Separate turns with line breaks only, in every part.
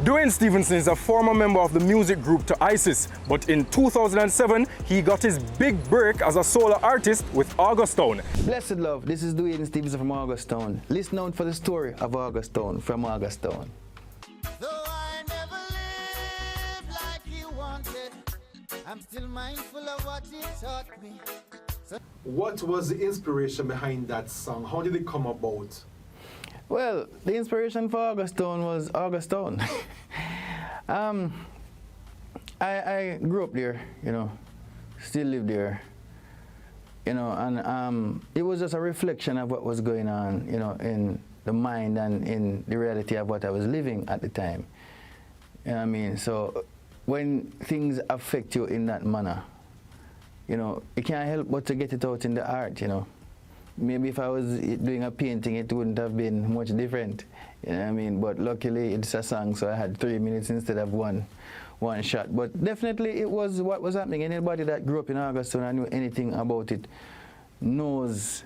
Duane Stephenson is a former member of the music group to ISIS, but in 2007, he got his big break as a solo artist with Augustown.
Blessed love, this is Duane Stephenson from Augustown. Listen out for the story of Augustown from Augustown.
Though I never lived like you wanted, I'm still mindful of what you taught me.
What was the inspiration behind that song? How did it come about?
Well, the inspiration for Augustown was Augustown. I grew up there, you know, still live there, you know, and it was just a reflection of what was going on, you know, in the mind and in the reality of what I was living at the time. You know what I mean? So when things affect you in that manner, you know, you can't help but to get it out in the art, you know. Maybe if I was doing a painting, it wouldn't have been much different, you know what I mean? But luckily, it's a song, so I had 3 minutes instead of one shot. But definitely, it was what was happening. Anybody that grew up in Augustown and knew anything about it knows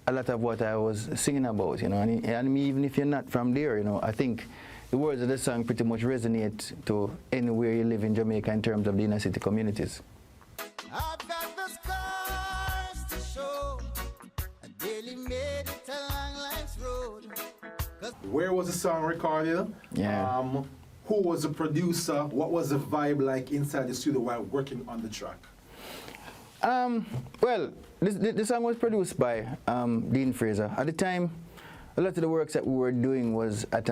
a lot of what I was singing about, you know. And even if you're not from there, you know, I think the words of the song pretty much resonate to anywhere you live in Jamaica in terms of the inner city communities.
I've got the scars to show. I daily made it along life's road.
Where was the song recorded?
Yeah.
Who was the producer? What was the vibe like inside the studio while working on the track?
Well, the song was produced by Dean Fraser. At the time, a lot of the works that we were doing was at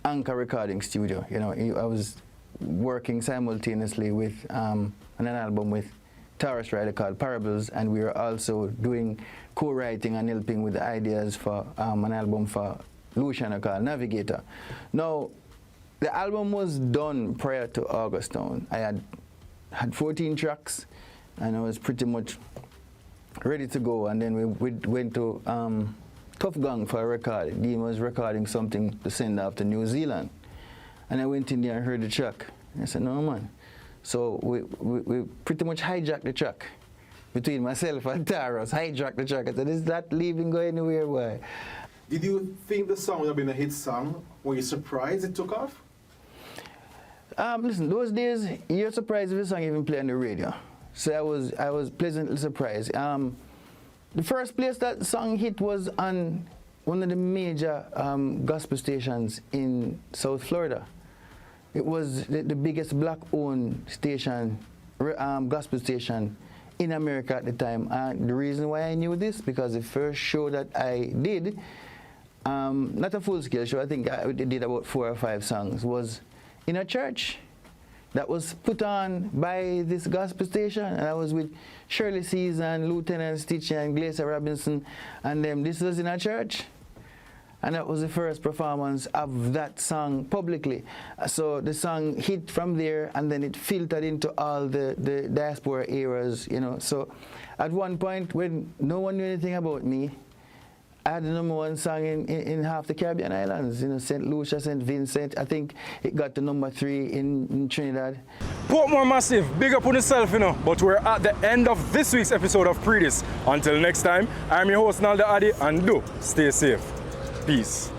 Anchor Recording Studio. You know, I was working simultaneously with an album with Taurus Rider called Parables, and we were also doing co-writing and helping with the ideas for an album for Luciano called Navigator. Now, the album was done prior to Augustown. I had 14 tracks, and I was pretty much ready to go. And then we went to Tough Gang for a record. Dean was recording something to send off to New Zealand. And I went in there and heard the track. I said, no, man. So we pretty much hijacked the track. Between myself and Taros, hijacked the track. I said, is that leaving go anywhere? Why?
Did you think the song would have been a hit song? Were you surprised it took off?
Listen, those days, you're surprised if the song even play on the radio. So I was pleasantly surprised. The first place that song hit was on one of the major gospel stations in South Florida. It was the biggest black-owned station, gospel station in America at the time. And the reason why I knew this, because the first show that I did, not a full-scale show, I think I did about 4 or 5 songs, was in a church that was put on by this gospel station, and I was with Shirley Season, Lieutenant Stitch, and Glacier Robinson, and this was in a church. And that was the first performance of that song publicly. So the song hit from there, and then it filtered into all the diaspora eras, you know. So at one point, when no one knew anything about me, I had the #1 song in half the Caribbean islands, you know, St. Lucia, St. Vincent. I think it got to #3 in Trinidad.
Portmore Massive, big up on yourself, you know. But we're at the end of this week's episode of Pree Dis. Until next time, I'm your host, Nalda Addy, and do stay safe. Peace.